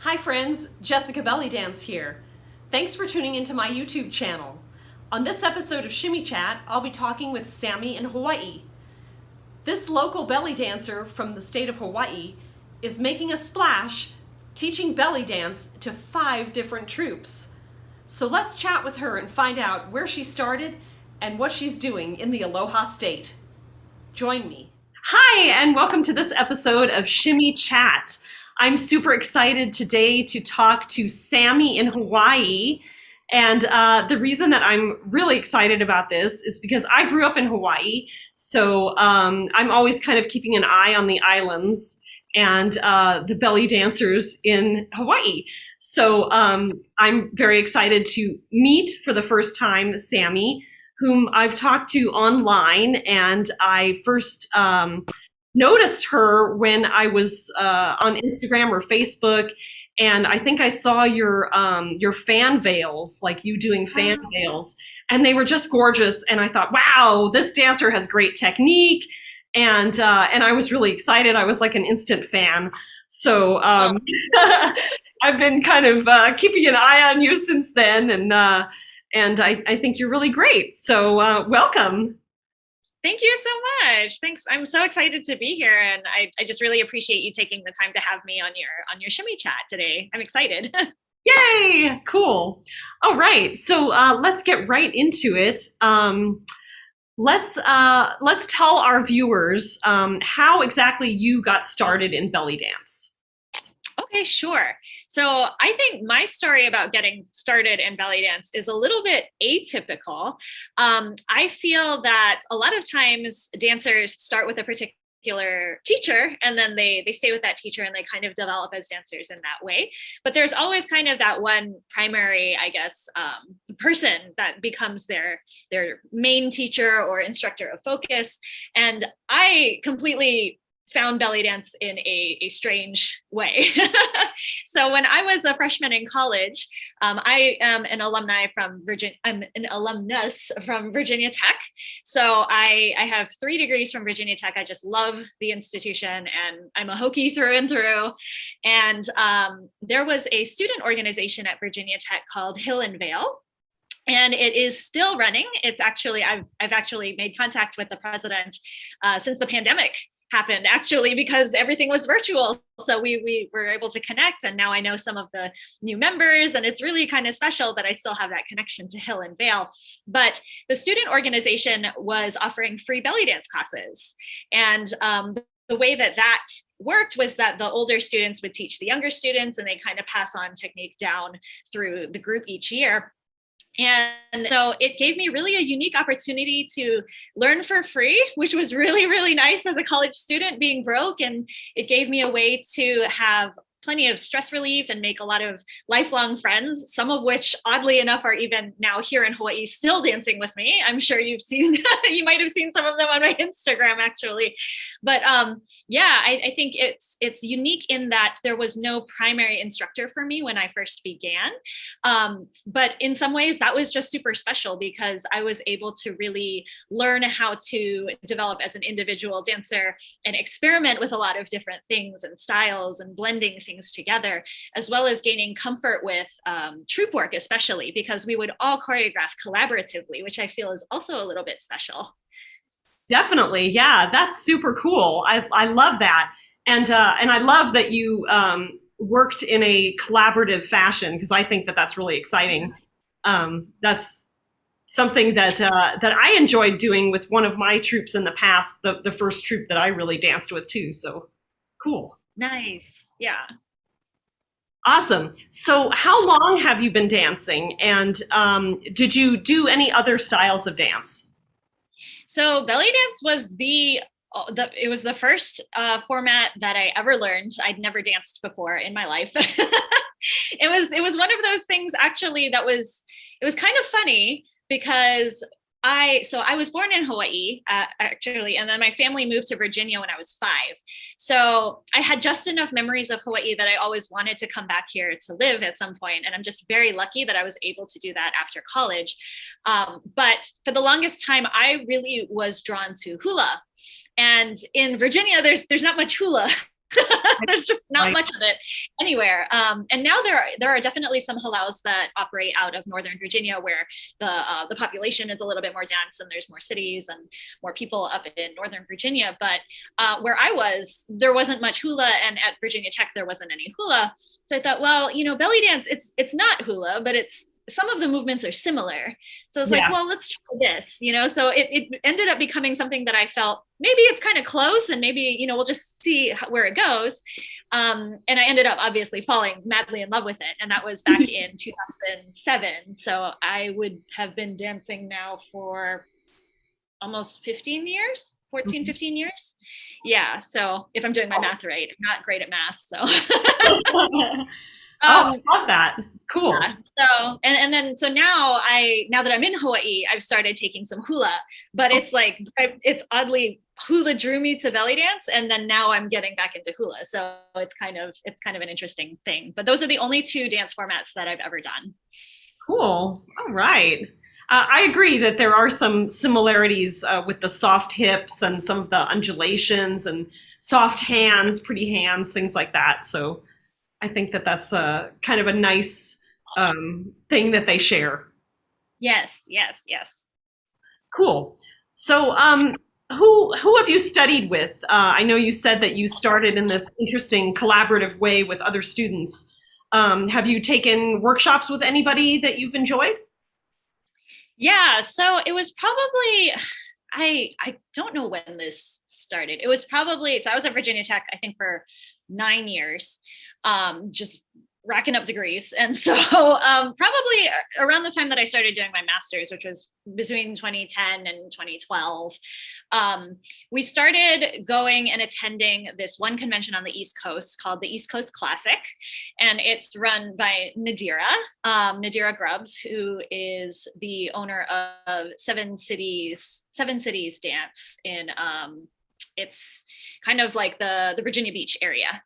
Hi friends, Jessikah Bellydance here. Thanks for tuning into my YouTube channel. On this episode of Shimmy Chat, I'll be talking with Sammie in Hawaii. This local belly dancer from the state of Hawaii is making a splash, teaching belly dance to 5 different troops. So let's chat with her and find out where she started and what she's doing in the Aloha State. Join me. Hi, and welcome to this episode of Shimmy Chat. I'm super excited today to talk to Sammie in Hawaii. And the reason that I'm really excited about this is because I grew up in Hawaii. So I'm always kind of keeping an eye on the islands and the belly dancers in Hawaii. So I'm very excited to meet for the first time Sammie, whom I've talked to online. And I first noticed her when I was on Instagram or Facebook, and I think I saw your fan veils, like you doing fan veils, and they were just gorgeous. And I thought, wow, this dancer has great technique, and I was really excited. I was like an instant fan. So I've been kind of keeping an eye on you since then, and I think you're really great. So welcome. Thank you so much. Thanks. I'm so excited to be here, and I just really appreciate you taking the time to have me on your Shimmy Chat today. I'm excited. Yay! Cool. All right. So let's get right into it. Let's tell our viewers how exactly you got started in belly dance. Okay, sure. So I think my story about getting started in belly dance is a little bit atypical. I feel that a lot of times dancers start with a particular teacher, and then they stay with that teacher and they kind of develop as dancers in that way. But there's always kind of that one primary, I guess, person that becomes their main teacher or instructor of focus. And I completely found belly dance in a strange way. So when I was a freshman in college, I am an alumni from I'm an alumnus from Virginia Tech. So I have 3 degrees from Virginia Tech. I just love the institution, and I'm a Hokie through and through. And there was a student organization at Virginia Tech called Hill and Vale. And it is still running. It's actually, I've actually made contact with the president since the pandemic happened, actually, because everything was virtual. So we were able to connect, and now I know some of the new members, and it's really kind of special that I still have that connection to Hill and Vale. But the student organization was offering free belly dance classes. And the way that worked was that the older students would teach the younger students, and they kind of pass on technique down through the group each year. And so it gave me really a unique opportunity to learn for free, which was really, really nice as a college student being broke. And it gave me a way to have plenty of stress relief and make a lot of lifelong friends, some of which, oddly enough, are even now here in Hawaii still dancing with me. I'm sure you've seen, you might have seen some of them on my Instagram, actually. But yeah, I think it's unique in that there was no primary instructor for me when I first began. But in some ways, that was just super special because I was able to really learn how to develop as an individual dancer and experiment with a lot of different things and styles and blending things together, as well as gaining comfort with troop work, especially because we would all choreograph collaboratively, which I feel is also a little bit special. Definitely. Yeah, that's super cool. I love that. And I love that you worked in a collaborative fashion, because I think that that's really exciting. That's something that I enjoyed doing with one of my troops in the past, the first troop that I really danced with too. So cool. Nice. Yeah. Awesome. So how long have you been dancing, and did you do any other styles of dance? So belly dance was it was the first format that I ever learned. I'd never danced before in my life. It was one of those things, actually, it was kind of funny because I was born in Hawaii, actually, and then my family moved to Virginia when I was 5. So I had just enough memories of Hawaii that I always wanted to come back here to live at some point, and I'm just very lucky that I was able to do that after college. But for the longest time, I really was drawn to hula, and in Virginia, there's not much hula. There's just not much of it anywhere. And now there are definitely some halaus that operate out of Northern Virginia, where the population is a little bit more dense and there's more cities and more people up in Northern Virginia. But where I was, there wasn't much hula, and at Virginia Tech there wasn't any hula. So I thought, well, belly dance, it's not hula, but it's some of the movements are similar. So I was like, well, let's try this, so it ended up becoming something that I felt maybe it's kind of close, and maybe, we'll just see where it goes. And I ended up obviously falling madly in love with it. And that was back in 2007. So I would have been dancing now for almost 15 years, 14, 15 years. Yeah. So if I'm doing my math right, I'm not great at math. So I love that. Cool. Yeah. So now that I'm in Hawaii, I've started taking some hula, but it's like, it's oddly, hula drew me to belly dance, and then now I'm getting back into hula. So it's kind of an interesting thing, but those are the only 2 dance formats that I've ever done. Cool. All right. I agree that there are some similarities with the soft hips and some of the undulations and soft hands, pretty hands, things like that. So I think that that's a kind of a nice thing that they share. Yes. Cool. So who have you studied with? I know you said that you started in this interesting collaborative way with other students. Have you taken workshops with anybody that you've enjoyed? Yeah, so it was probably, I don't know when this started. It was probably, so I was at Virginia Tech, I think, for 9 years, just racking up degrees. And so probably around the time that I started doing my master's, which was between 2010 and 2012, we started going and attending this one convention on the East Coast called the East Coast Classic. And it's run by Nadira Grubbs, who is the owner of Seven Cities Dance in, it's kind of like the Virginia Beach area.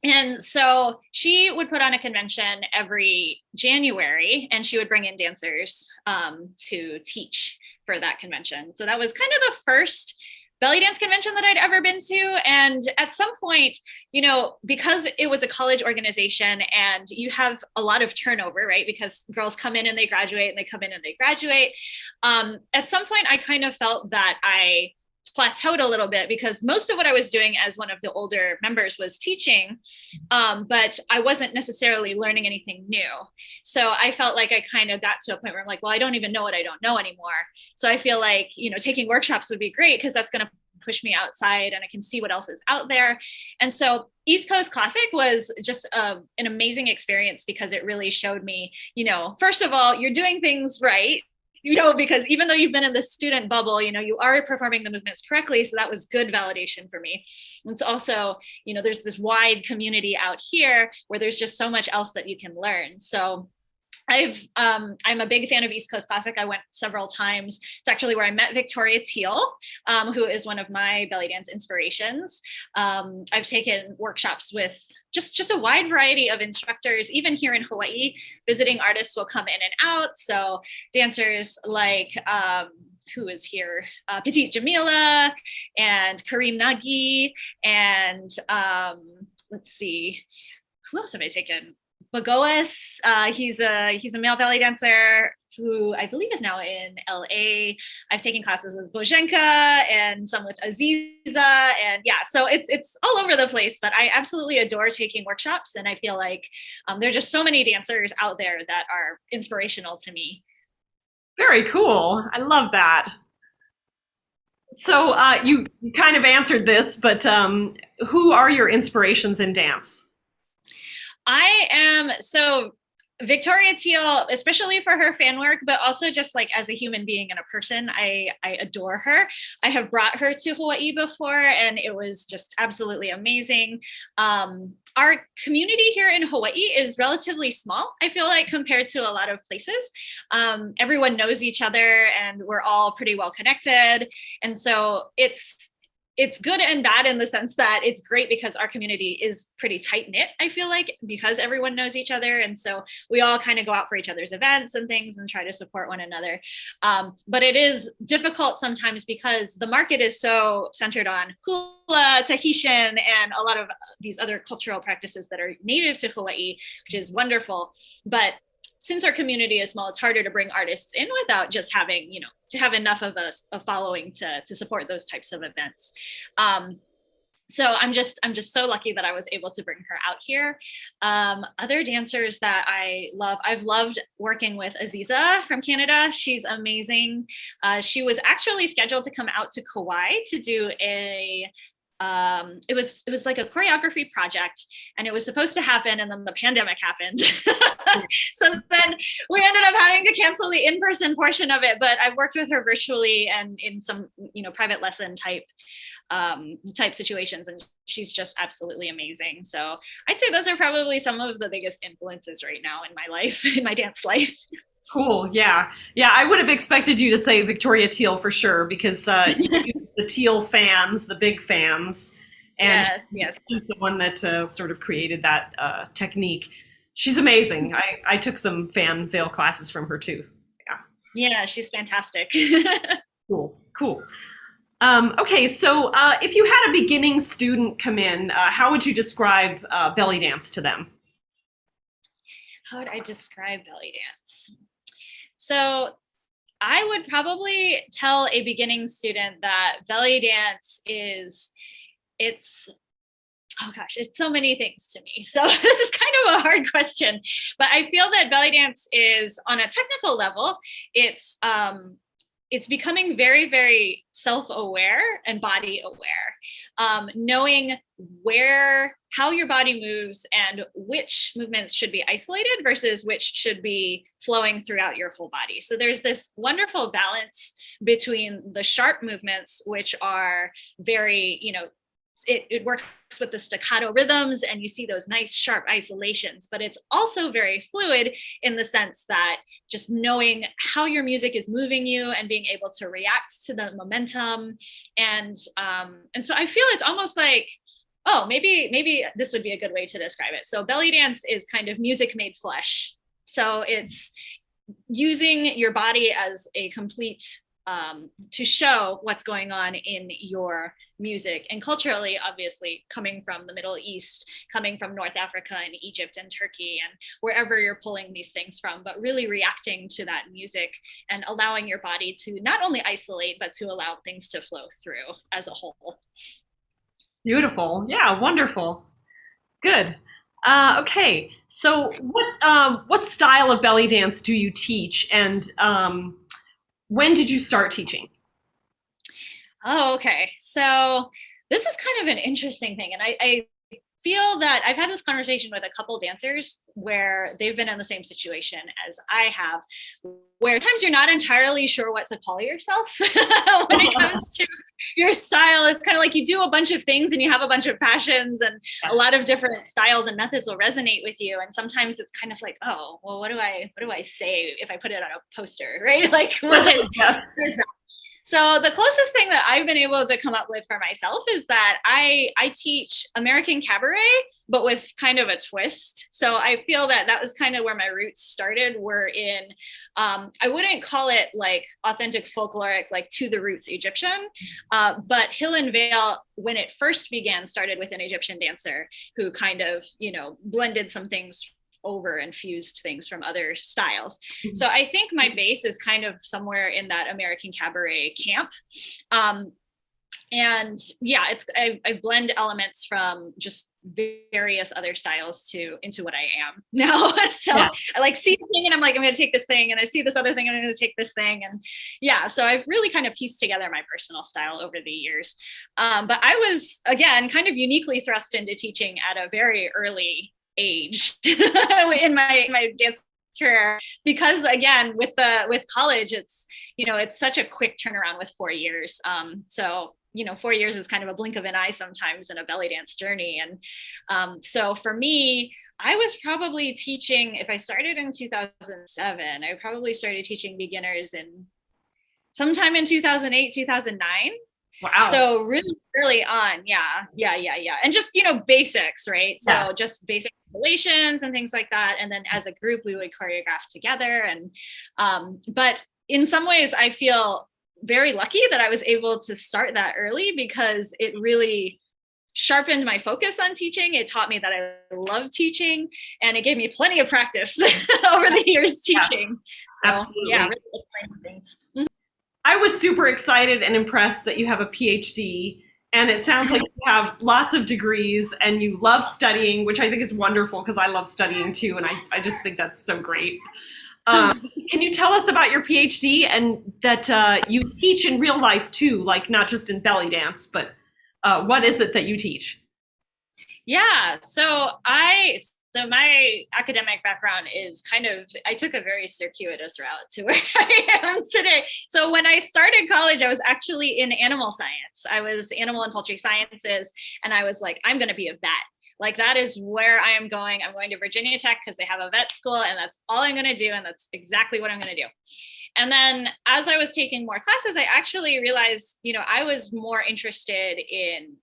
And so she would put on a convention every January, and she would bring in dancers to teach for that convention. So that was kind of the first belly dance convention that I'd ever been to. And at some point, because it was a college organization and you have a lot of turnover, right? Because girls come in and they graduate, and they come in and they graduate. At some point, I kind of felt that I plateaued a little bit, because most of what I was doing as one of the older members was teaching, but I wasn't necessarily learning anything new. So I felt like I kind of got to a point where I'm like, well, I don't even know what I don't know anymore. So I feel like, taking workshops would be great, because that's going to push me outside and I can see what else is out there. And so East Coast Classic was just an amazing experience, because it really showed me, first of all, you're doing things right. Because even though you've been in the student bubble, you are performing the movements correctly. So that was good validation for me. And it's also, there's this wide community out here where there's just so much else that you can learn. So I'm a big fan of East Coast Classic. I went several times. It's actually where I met Victoria Teal, who is one of my belly dance inspirations. I've taken workshops with just a wide variety of instructors. Even here in Hawaii, visiting artists will come in and out. So dancers like, who is here? Petite Jamila and Kareem Nagy, and let's see, who else have I taken? Bagoas, he's a male belly dancer who I believe is now in LA. I've taken classes with Bojenka and some with Aziza, and yeah, so it's all over the place. But I absolutely adore taking workshops, and I feel like there's just so many dancers out there that are inspirational to me. Very cool. I love that. So you kind of answered this, but who are your inspirations in dance? I am, so Victoria Teal, especially for her fan work, but also just like as a human being and a person, I adore her. I have brought her to Hawaii before, and it was just absolutely amazing. Our community here in Hawaii is relatively small, I feel like, compared to a lot of places. Everyone knows each other, and we're all pretty well connected. And so it's good and bad in the sense that it's great because our community is pretty tight knit, I feel like, because everyone knows each other. And so we all kind of go out for each other's events and things and try to support one another. But it is difficult sometimes because the market is so centered on hula, Tahitian, and a lot of these other cultural practices that are native to Hawaii, which is wonderful. But since our community is small, it's harder to bring artists in without just having, to have enough of a following to support those types of events. So I'm just so lucky that I was able to bring her out here. Other dancers that I love, I've loved working with Aziza from Canada. She's amazing. She was actually scheduled to come out to Kauai to do it was like a choreography project, and it was supposed to happen, and then the pandemic happened. So then we ended up having to cancel the in-person portion of it, but I've worked with her virtually and in some private lesson type situations, and she's just absolutely amazing. So I'd say those are probably some of the biggest influences right now in my life, in my dance life. Cool. Yeah. Yeah. I would have expected you to say Victoria Teal for sure, because you use the Teal fans, the big fans. And yes. She's the one that sort of created that technique. She's amazing. I took some fan veil classes from her too. Yeah, she's fantastic. Cool. Okay. So if you had a beginning student come in, how would you describe belly dance to them? How would I describe belly dance? So I would probably tell a beginning student that belly dance it's so many things to me. So this is kind of a hard question, but I feel that belly dance is, on a technical level, it's becoming very, very self-aware and body aware, knowing how your body moves and which movements should be isolated versus which should be flowing throughout your whole body. So there's this wonderful balance between the sharp movements, which are very, it works with the staccato rhythms, and you see those nice sharp isolations, but it's also very fluid in the sense that just knowing how your music is moving you and being able to react to the momentum. And so I feel it's almost like, oh, maybe this would be a good way to describe it. So belly dance is kind of music made flesh. So it's using your body as a complete to show what's going on in your music. And culturally, obviously, coming from the Middle East, coming from North Africa and Egypt and Turkey and wherever you're pulling these things from, but really reacting to that music and allowing your body to not only isolate, but to allow things to flow through as a whole. Beautiful. Yeah, wonderful. Good. Okay, so what style of belly dance do you teach, and when did you start teaching? Oh, okay. So this is kind of an interesting thing. And I feel that I've had this conversation with a couple dancers where they've been in the same situation as I have, where at times you're not entirely sure what to call yourself when it comes to your style. It's kind of like you do a bunch of things and you have a bunch of passions, and a lot of different styles and methods will resonate with you. And sometimes it's kind of like, oh, well, what do I say if I put it on a poster, right? Like, what is that? So the closest thing that I've been able to come up with for myself is that I teach American cabaret, but with kind of a twist. So I feel that was kind of where my roots started, were in, I wouldn't call it like authentic folkloric, like to the roots Egyptian, but Hill and Veil, when it first began, started with an Egyptian dancer who kind of, blended some things over and fused things from other styles. Mm-hmm. So I think my base is kind of somewhere in that American cabaret camp. And yeah, I blend elements from just various other styles into what I am now. So yeah. I like see a thing and I'm like, I'm going to take this thing, and I see this other thing and I'm going to take this thing. And yeah, so I've really kind of pieced together my personal style over the years. But I was, again, kind of uniquely thrust into teaching at a very early age in my dance career, because again, with college, it's such a quick turnaround with 4 years. So 4 years is kind of a blink of an eye sometimes in a belly dance journey. And so for me, I was probably teaching, if I started in 2007, I probably started teaching beginners in sometime in 2008, 2009. Wow. So really early on. Yeah. And just, basics, right? So Yeah. just basic installations and things like that. And then as a group, we would choreograph together. And, but in some ways I feel very lucky that I was able to start that early, because it really sharpened my focus on teaching. It taught me that I love teaching, and it gave me plenty of practice over the years teaching. Yeah, absolutely. So, yeah, really things. I was super excited and impressed that you have a PhD, and it sounds like you have lots of degrees and you love studying, which I think is wonderful because I love studying too, and I just think that's so great. Can you tell us about your PhD and that you teach in real life too, like not just in belly dance, but what is it that you teach? Yeah, so my academic background is I took a very circuitous route to where I am today. So when I started college, I was actually in animal science. I was animal and poultry sciences, and I was like, I'm going to be a vet. Like, that is where I am going. I'm going to Virginia Tech because they have a vet school, and that's all I'm going to do. And that's exactly what I'm going to do. And then as I was taking more classes, I actually realized, I was more interested in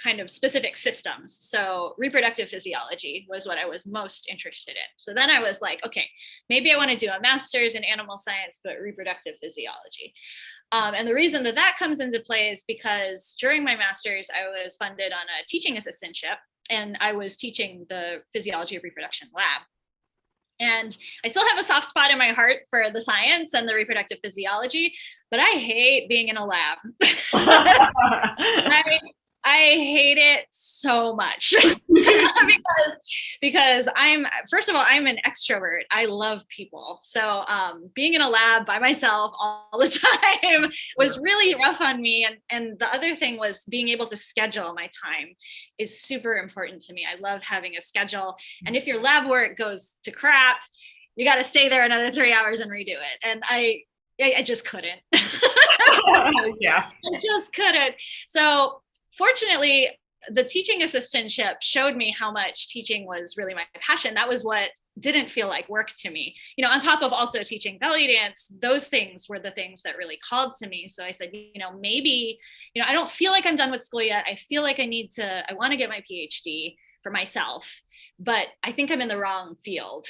kind of specific systems. So reproductive physiology was what I was most interested in. So then I was like, okay, maybe I want to do a master's in animal science, but reproductive physiology. And the reason that comes into play is because during my master's, I was funded on a teaching assistantship, and I was teaching the physiology of reproduction lab. And I still have a soft spot in my heart for the science and the reproductive physiology, but I hate being in a lab. I hate it so much because first of all, I'm an extrovert. I love people. So being in a lab by myself all the time was really rough on me. And the other thing was being able to schedule my time is super important to me. I love having a schedule. And if your lab work goes to crap, you got to stay there another 3 hours and redo it. And I just couldn't. Yeah. I just couldn't. So fortunately, the teaching assistantship showed me how much teaching was really my passion. That was what didn't feel like work to me. On top of also teaching belly dance, those things were the things that really called to me. So I said, maybe, I don't feel like I'm done with school yet. I feel like I want to get my PhD for myself, but I think I'm in the wrong field.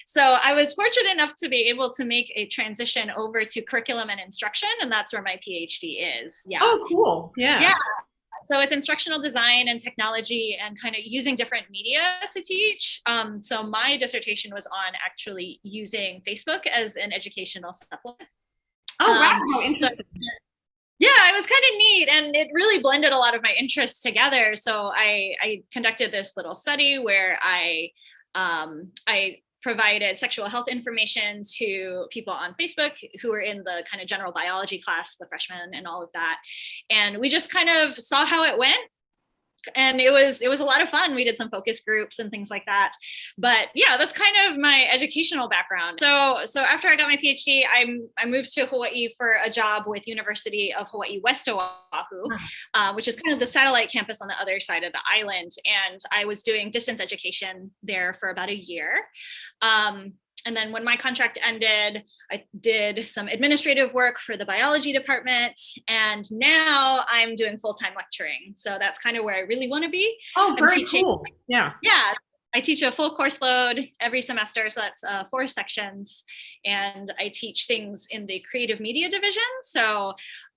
So I was fortunate enough to be able to make a transition over to curriculum and instruction, and that's where my PhD is. Yeah. Oh, cool. Yeah. Yeah. So it's instructional design and technology and kind of using different media to teach. So my dissertation was on actually using Facebook as an educational supplement. Oh, wow. How interesting. Yeah, it was kind of neat, and it really blended a lot of my interests together. So I conducted this little study where I provided sexual health information to people on Facebook who were in the kind of general biology class, the freshmen and all of that. And we just kind of saw how it went. And it was a lot of fun. We did some focus groups and things like that. But yeah, that's kind of my educational background. So after I got my PhD, I moved to Hawaii for a job with University of Hawaii West Oahu, which is kind of the satellite campus on the other side of the island. And I was doing distance education there for about a year. And then when my contract ended, I did some administrative work for the biology department. And now I'm doing full-time lecturing. So that's kind of where I really want to be. Oh, very cool. Yeah. Yeah. I teach a full course load every semester. So that's 4 sections. And I teach things in the creative media division. So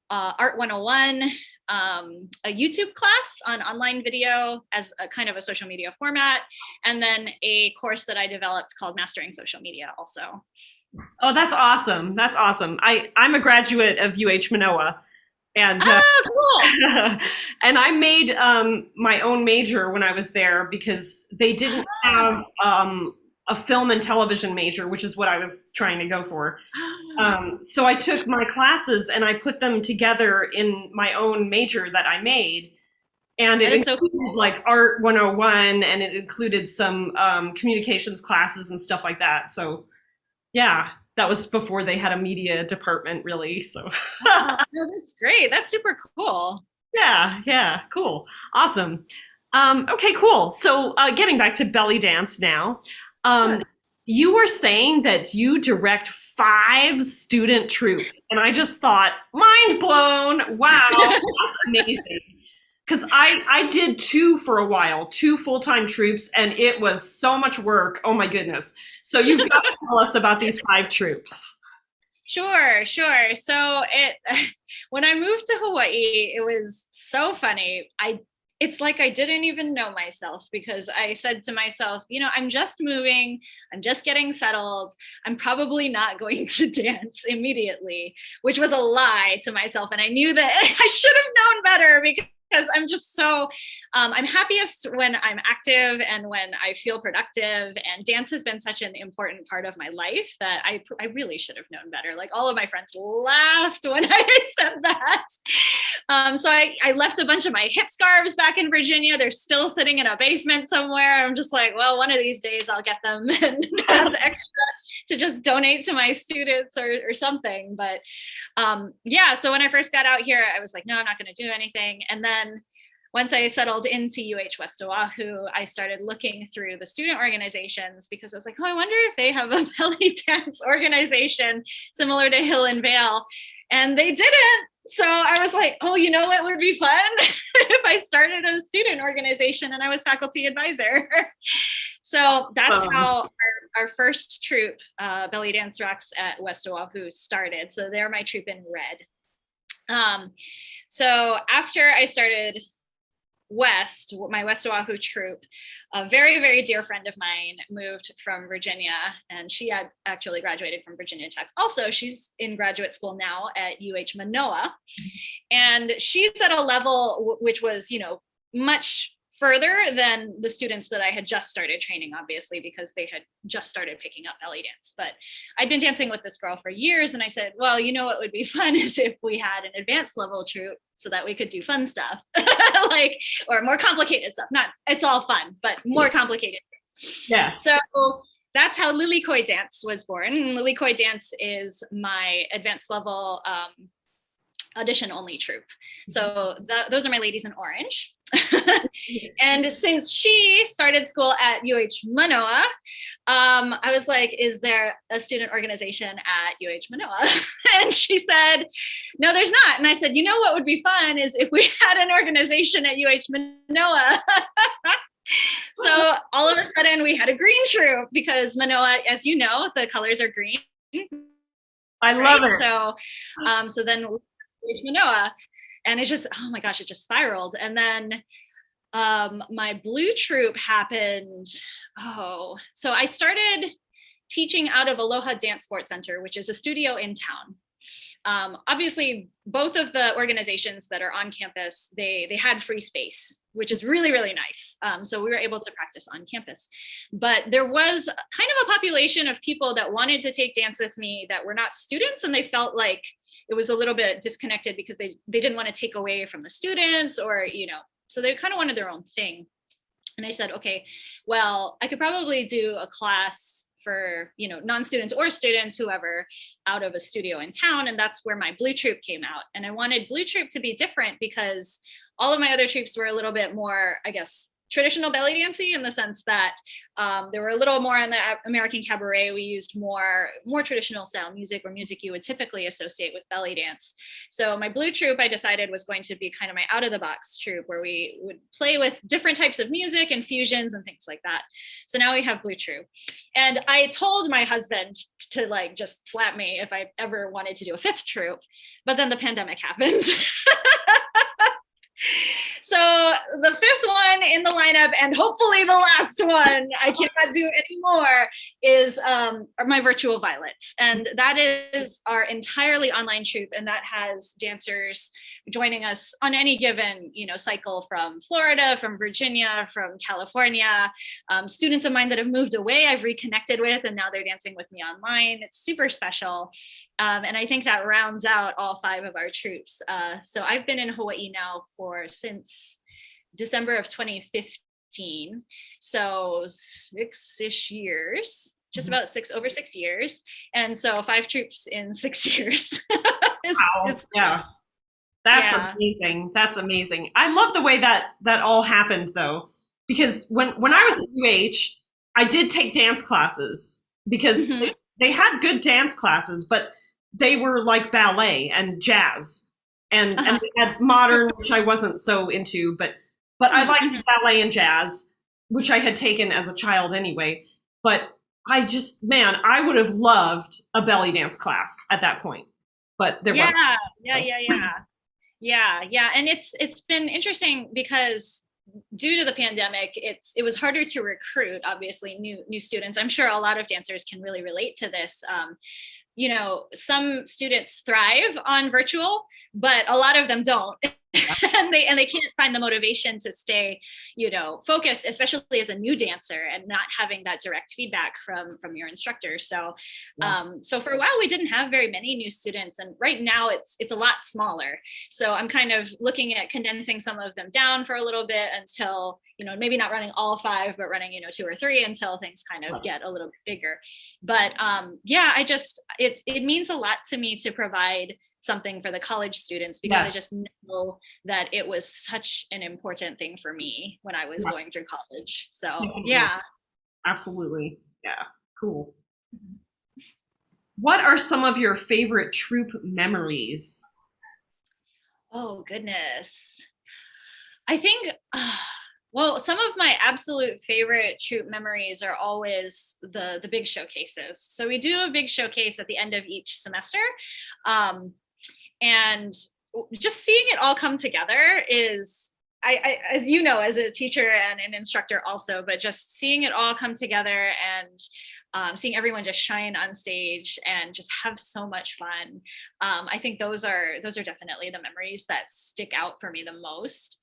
Art 101, a YouTube class on online video as a kind of a social media format, and then a course that I developed called Mastering Social Media also. Oh, that's awesome. That's awesome. I'm a graduate of UH Manoa. And cool. And I made my own major when I was there because they didn't have a film and television major, which is what I was trying to go for. So I took my classes and I put them together in my own major that I made. And it That is so included cool. like Art 101, and it included some communications classes and stuff like that. So yeah, that was before they had a media department, really. So Oh, no, that's great. That's super cool. yeah, yeah, cool, awesome. Okay, cool. So getting back to belly dance now, um, Sure. you were saying that you direct 5 student troops, and I just thought, mind blown. Wow, that's amazing. Because I did 2 for a while, 2 full-time troops, and it was so much work. Oh my goodness. So you've got to tell us about these 5 troops. Sure, sure. So it when I moved to Hawaii, it was so funny. It's like I didn't even know myself because I said to myself, I'm just moving, I'm just getting settled. I'm probably not going to dance immediately, which was a lie to myself. And I knew that I should have known better because I'm just so I'm happiest when I'm active and when I feel productive. And dance has been such an important part of my life that I really should have known better. Like all of my friends laughed when I said that. So I left a bunch of my hip scarves back in Virginia. They're still sitting in a basement somewhere. I'm just like, well, one of these days I'll get them and have extra to just donate to my students or something. But yeah, so when I first got out here, I was like, no, I'm not going to do anything. And then once I settled into West Oahu, I started looking through the student organizations because I was like, oh, I wonder if they have a belly dance organization similar to Hill and Vale. And they didn't. So I was like, oh, you know what would be fun? If I started a student organization and I was faculty advisor. So that's Um, how our first troop, Bellydance Rocks at West Oahu, started. So they're my troop in red. So after I started my West Oahu troop, a very, very dear friend of mine moved from Virginia, and she had actually graduated from Virginia Tech. Also, she's in graduate school now at Manoa, and she's at a level which was, much further than the students that I had just started training, obviously, because they had just started picking up belly dance. But I'd been dancing with this girl for years, and I said, well, what would be fun is if we had an advanced level troop so that we could do fun stuff, like, or more complicated stuff. Not, it's all fun, but more complicated. yeah. So that's how Lily Koi Dance was born. Lily Koi Dance is my advanced level audition only troupe. So those are my ladies in orange. And since she started school at Manoa, I was like, is there a student organization at Manoa? And she said, no, there's not. And I said, what would be fun is if we had an organization at Manoa. So all of a sudden we had a green troop because Manoa, as you know, the colors are green. I Right. love it. So then Manoa, and it just, oh my gosh, it just spiraled. And then my blue troop happened. Oh, so I started teaching out of Aloha Dance Sports Center, which is a studio in town. Obviously, both of the organizations that are on campus, they had free space, which is really, really nice. So we were able to practice on campus. But there was kind of a population of people that wanted to take dance with me that were not students, and they felt like it was a little bit disconnected because they didn't want to take away from the students, or, so they kind of wanted their own thing. And I said, okay, well, I could probably do a class for, non-students or students, whoever, out of a studio in town. And that's where my blue troop came out. And I wanted blue troop to be different because all of my other troops were a little bit more, I guess, traditional belly dancing, in the sense that there were a little more on the American cabaret. We used more traditional style music, or music you would typically associate with belly dance. So my blue troop, I decided, was going to be kind of my out of the box troop, where we would play with different types of music and fusions and things like that. So now we have blue troop. And I told my husband to just slap me if I ever wanted to do a 5th troop, but then the pandemic happened. So the 5th one in the lineup, and hopefully the last one, I cannot do anymore, is my Virtual Violets. And that is our entirely online troupe, and that has dancers joining us on any given cycle, from Florida, from Virginia, from California, students of mine that have moved away I've reconnected with, and now they're dancing with me online. It's super special. And I think that rounds out all 5 of our troops. So I've been in Hawaii now since December of 2015. So 6-ish years, just about over 6 years. And so 5 troops in 6 years. Wow. Yeah. That's yeah. amazing. That's amazing. I love the way that all happened though, because when I was at UH, I did take dance classes because Mhm. they had good dance classes, but they were like ballet and jazz, and Uh-huh. they had modern, which I wasn't so into, but I liked Mhm. ballet and jazz, which I had taken as a child anyway. But I just, man, I would have loved a belly dance class at that point, but there wasn't. Yeah, yeah, So. yeah, yeah. Yeah, and it's been interesting because due to the pandemic, it was harder to recruit, obviously, new students. I'm sure a lot of dancers can really relate to this. You know, some students thrive on virtual, but a lot of them don't. and they can't find the motivation to stay, you know, focused, especially as a new dancer and not having that direct feedback from your instructor. So Yes. so for a while we didn't have very many new students, and right now it's a lot smaller. So I'm kind of looking at condensing some of them down for a little bit until, you know, maybe not running all 5, but running, you know, 2 or 3 until things kind of get a little bit bigger. But yeah, it means a lot to me to provide something for the college students because I Yes. just know that it was such an important thing for me when I was Yeah. going through college. So Definitely. yeah. Absolutely. Yeah. Cool. What are some of your favorite troop memories? Oh goodness. I think well, some of my absolute favorite troop memories are always the big showcases. So we do a big showcase at the end of each semester. Um, and just seeing it all come together is as you know, as a teacher and an instructor also, but just seeing it all come together and seeing everyone just shine on stage and just have so much fun. I think those are definitely the memories that stick out for me the most.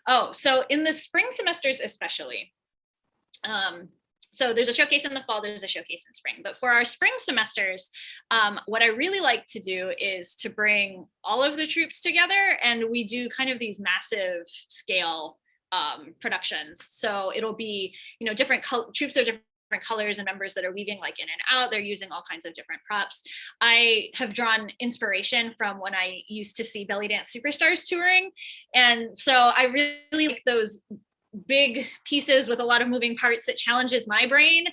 Oh, so in the spring semesters especially, um, so there's a showcase in the fall, there's a showcase in spring. But for our spring semesters, what I really like to do is to bring all of the troops together, and we do kind of these massive scale productions. So it'll be, you know, troops of different colors and members that are weaving like in and out. They're using all kinds of different props. I have drawn inspiration from when I used to see Bellydance superstars touring. And so I really like those big pieces with a lot of moving parts. It challenges my brain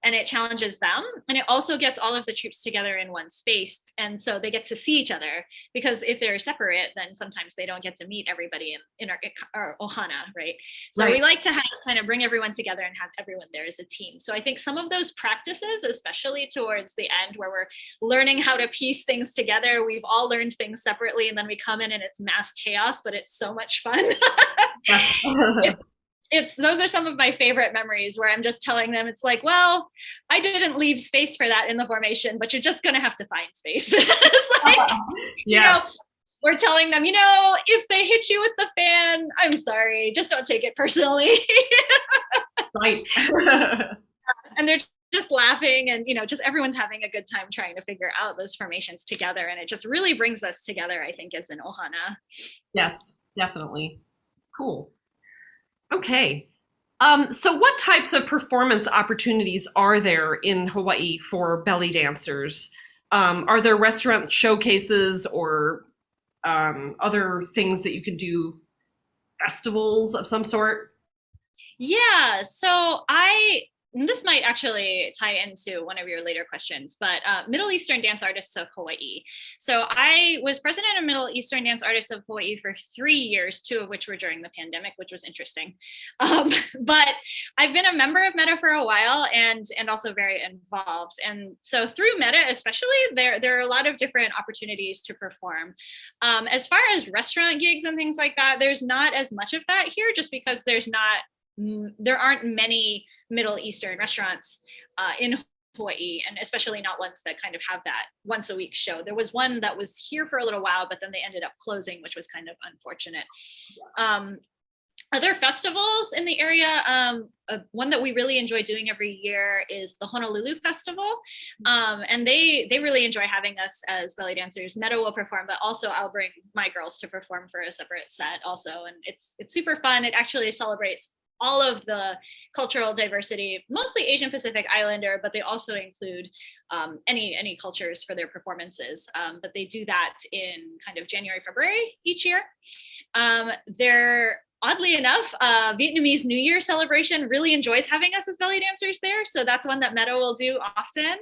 and it challenges them, and it also gets all of the troops together in one space, and so they get to see each other, because if they're separate then sometimes they don't get to meet everybody in our ohana, right? So Right. we like to kind of bring everyone together and have everyone there as a team. So I think some of those practices, especially towards the end where we're learning how to piece things together, we've all learned things separately and then we come in and it's mass chaos, but it's so much fun. Yes. It's those are some of my favorite memories where I'm just telling them, it's like, well, I didn't leave space for that in the formation, but you're just going to have to find space. It's like, you Yes. know, we're telling them, you know, if they hit you with the fan, I'm sorry, just don't take it personally. Right. And they're just laughing, and, you know, just everyone's having a good time trying to figure out those formations together. And it just really brings us together, I think, as an ohana. Yes, definitely. Cool. Okay. So what types of performance opportunities are there in Hawaii for belly dancers? Are there restaurant showcases or other things that you can do, festivals of some sort? Yeah, this might actually tie into one of your later questions, but Middle Eastern Dance Artists of Hawaii. So I was president of Middle Eastern Dance Artists of Hawaii for 3 years, 2 of which were during the pandemic, which was interesting. But I've been a member of Meta for a while, and also very involved. And so through Meta, especially, there are a lot of different opportunities to perform. As far as restaurant gigs and things like that, there's not as much of that here, just because there aren't many Middle Eastern restaurants in Hawaii, and especially not ones that kind of have that once a week show. There was one that was here for a little while, but then they ended up closing, which was kind of unfortunate. Other festivals in the area, one that we really enjoy doing every year is the Honolulu Festival. And they really enjoy having us as belly dancers. Meadow will perform, but also I'll bring my girls to perform for a separate set also. And it's super fun. It actually celebrates all of the cultural diversity, mostly Asian Pacific Islander, but they also include any cultures for their performances. But they do that in kind of January, February each year. They're oddly enough, Vietnamese New Year celebration really enjoys having us as belly dancers there. So that's one that Meadow will do often.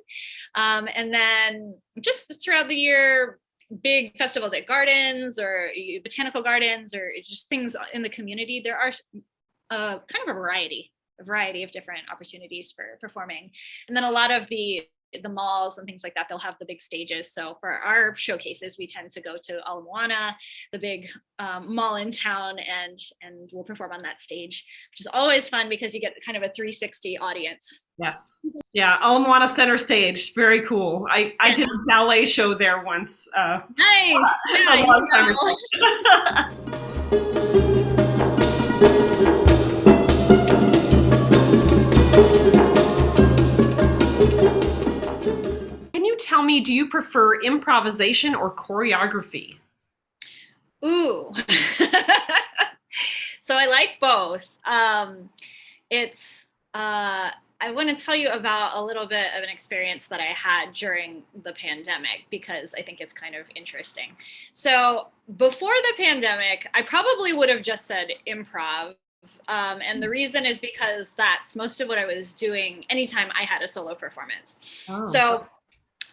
And then just throughout the year, big festivals at gardens or botanical gardens or just things in the community. There are kind of a variety of different opportunities for performing. And then a lot of the malls and things like that, they'll have the big stages. So for our showcases, we tend to go to Ala Moana, the big mall in town, and we'll perform on that stage, which is always fun because you get kind of a 360 audience. Yes. Yeah. Ala Moana center stage. Very cool. I did a ballet show there once. Nice. A long time ago. Tell me, do you prefer improvisation or choreography? Ooh. So I like both. I want to tell you about a little bit of an experience that I had during the pandemic because I think it's kind of interesting. So before the pandemic, I probably would have just said improv. And the reason is because that's most of what I was doing anytime I had a solo performance. Oh. So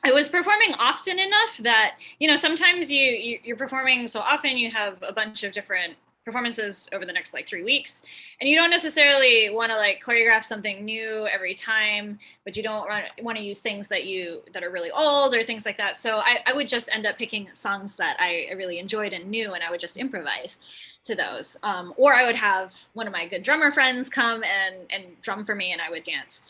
I was performing often enough that, sometimes you're performing so often, you have a bunch of different performances over the next 3 weeks, and you don't necessarily want to choreograph something new every time, but you don't want to use things that are really old or things like that. So I would just end up picking songs that I really enjoyed and knew, and I would just improvise to those. Or I would have one of my good drummer friends come and drum for me, and I would dance.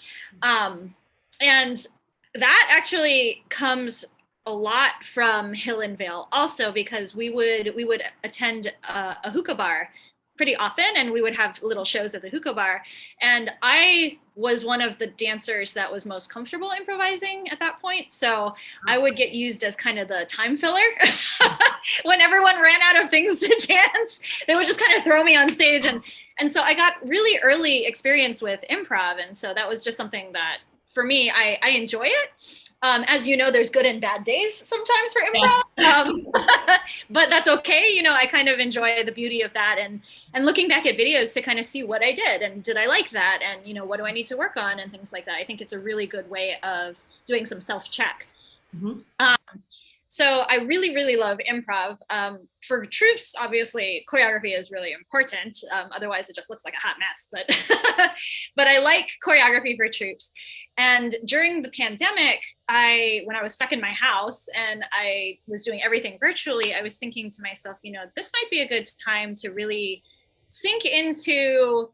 And that actually comes a lot from Hill and Vale also, because we would attend a hookah bar pretty often, and we would have little shows at the hookah bar. And I was one of the dancers that was most comfortable improvising at that point. So I would get used as kind of the time filler. When everyone ran out of things to dance, they would just kind of throw me on stage. And so I got really early experience with improv. And so that was just something that, for me, I enjoy it. As you know, there's good and bad days sometimes for improv, yes. But that's okay. I kind of enjoy the beauty of that and looking back at videos to kind of see what I did and did I like that, and what do I need to work on and things like that. I think it's a really good way of doing some self-check. Mm-hmm. So I really, really love improv. For troops, obviously, choreography is really important. Otherwise, it just looks like a hot mess. But I like choreography for troops. And during the pandemic, when I was stuck in my house and I was doing everything virtually, I was thinking to myself, this might be a good time to really sink into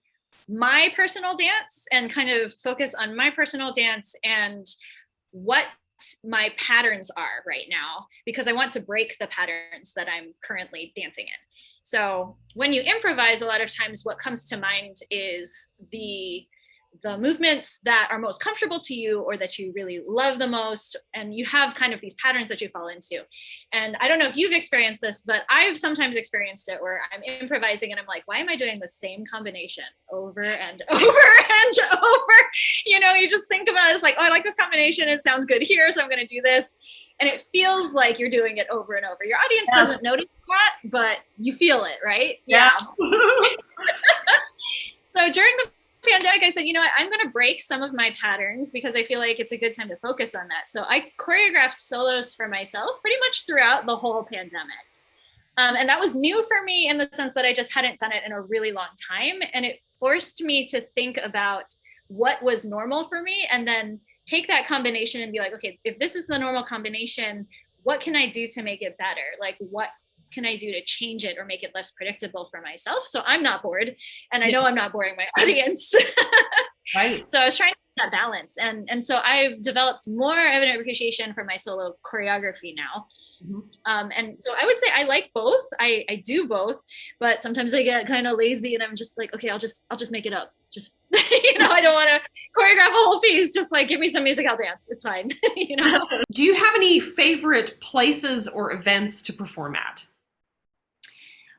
my personal dance and kind of focus on my personal dance and what my patterns are right now, because I want to break the patterns that I'm currently dancing in. So when you improvise, a lot of times what comes to mind is the movements that are most comfortable to you or that you really love the most, and you have kind of these patterns that you fall into. And I don't know if you've experienced this, but I've sometimes experienced it where I'm improvising and I'm like, why am I doing the same combination over and over and over? You just think about it as like, oh, I like this combination, it sounds good here, so I'm going to do this. And it feels like you're doing it over and over. Your audience doesn't notice that, but you feel it, right? Yeah. So during the pandemic, I said, I'm going to break some of my patterns because I feel like it's a good time to focus on that. So I choreographed solos for myself pretty much throughout the whole pandemic. And that was new for me in the sense that I just hadn't done it in a really long time. And it forced me to think about what was normal for me and then take that combination and be like, okay, if this is the normal combination, what can I do to make it better? Like, what can I do to change it or make it less predictable for myself so I'm not bored, and I know I'm not boring my audience. Right. So I was trying to that balance. And so I've developed more evident appreciation for my solo choreography now. And so I would say I like both. I do both, but sometimes I get kind of lazy and I'm just like, okay, I'll just make it up. Just, I don't want to choreograph a whole piece. Just like, give me some music, I'll dance. It's fine. Do you have any favorite places or events to perform at?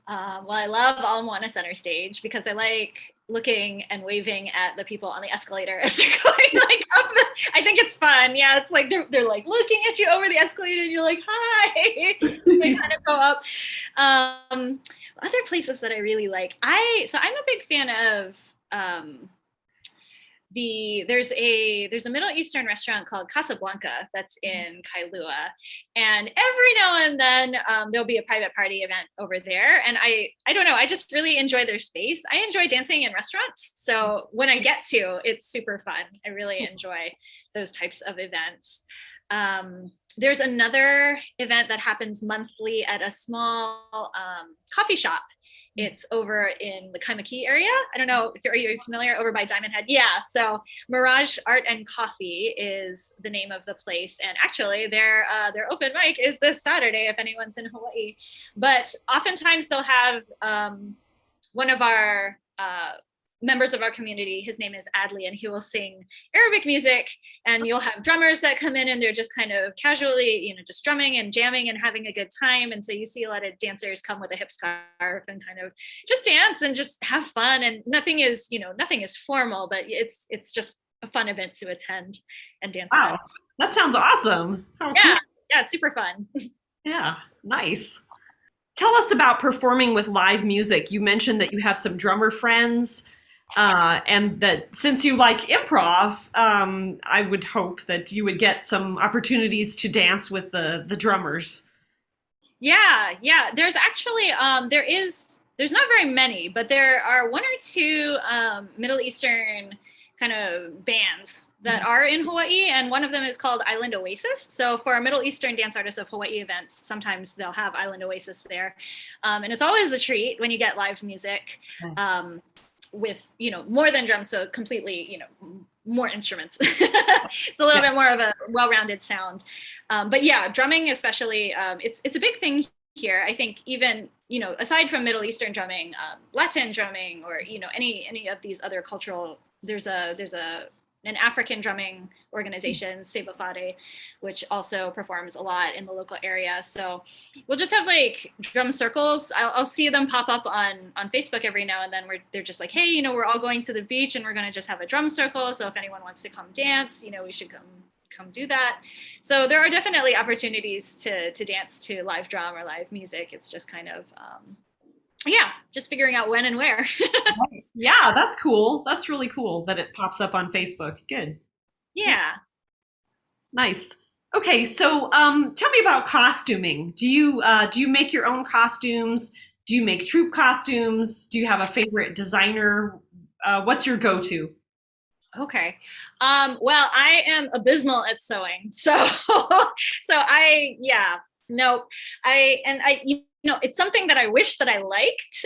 Well, I love All Moana Center Stage because I like looking and waving at the people on the escalator as they're going like up. I think it's fun. Yeah, it's like they're like looking at you over the escalator and you're like, hi. They kind of go up. Other places that I really like. So I'm a big fan of there's a Middle Eastern restaurant called Casablanca that's in Kailua, and every now and then there'll be a private party event over there, and I don't know, I just really enjoy their space. I enjoy dancing in restaurants, so when I get to, it's super fun. I really enjoy those types of events. There's another event that happens monthly at a small coffee shop. It's over in the Kaimaki area. I don't know if are you familiar, over by Diamond Head? Yeah, so Mirage Art and Coffee is the name of the place. And actually their open mic is this Saturday if anyone's in Hawaii. But oftentimes they'll have one of our members of our community, his name is Adley, and he will sing Arabic music, and you'll have drummers that come in and they're just kind of casually, just drumming and jamming and having a good time. And so you see a lot of dancers come with a hip scarf and kind of just dance and just have fun. And nothing is formal, but it's just a fun event to attend and dance. Wow, on. That sounds awesome. Oh, yeah, yeah, it's super fun. Yeah, nice. Tell us about performing with live music. You mentioned that you have some drummer friends. And that since you like improv, I would hope that you would get some opportunities to dance with the drummers. Yeah. There's actually there's not very many, but there are one or two Middle Eastern kind of bands that are in Hawaii, and one of them is called Island Oasis. So for Middle Eastern Dance Artists of Hawaii events, sometimes they'll have Island Oasis there, and it's always a treat when you get live music. Nice. With more than drums, so completely more instruments. It's a little bit more of a well-rounded sound, but yeah, drumming especially, it's a big thing here. I think even aside from Middle Eastern drumming, Latin drumming, or any of these other cultural, there's an African drumming organization, Seba Fade, which also performs a lot in the local area. So we'll just have like drum circles. I'll see them pop up on Facebook every now and then, where they're just like, hey, we're all going to the beach and we're going to just have a drum circle. So if anyone wants to come dance, we should come do that. So there are definitely opportunities to dance to live drum or live music. It's just kind of, just figuring out when and where. Yeah, that's cool. That's really cool that it pops up on Facebook. Good. Yeah. Nice. Okay, so tell me about costuming. Do you make your own costumes? Do you make troupe costumes? Do you have a favorite designer? What's your go-to? Okay. Well, I am abysmal at sewing. It's something that I wish that I liked.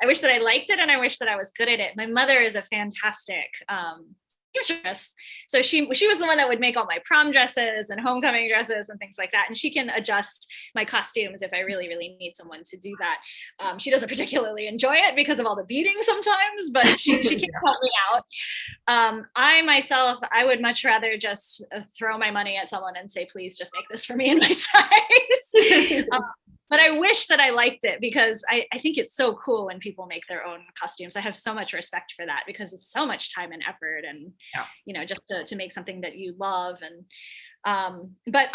I wish that I liked it, and I wish that I was good at it. My mother is a fantastic seamstress. So she was the one that would make all my prom dresses and homecoming dresses and things like that. And she can adjust my costumes if I really, really need someone to do that. She doesn't particularly enjoy it because of all the beating sometimes, but she can help me out. I myself, I would much rather just throw my money at someone and say, please just make this for me in my size. But I wish that I liked it, because I think it's so cool when people make their own costumes. I have so much respect for that, because it's so much time and effort, and just to make something that you love. And but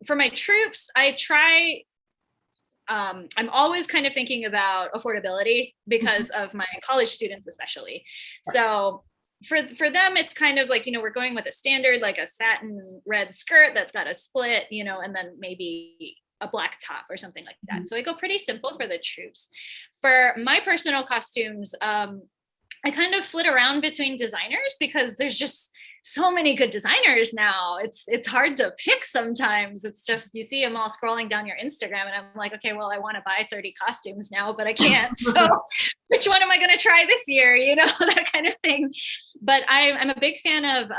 for my troops, I try. I'm always kind of thinking about affordability because of my college students, especially. So for them, it's kind of like, we're going with a standard, like a satin red skirt that's got a split, and then maybe a black top or something like that. So I go pretty simple for the troops. For my personal costumes, I kind of flit around between designers, because there's just so many good designers now. It's hard to pick sometimes. It's just, you see them all scrolling down your Instagram and I'm like, okay, well, I want to buy 30 costumes now, but I can't. So which one am I going to try this year? You know, that kind of thing. But I'm a big fan of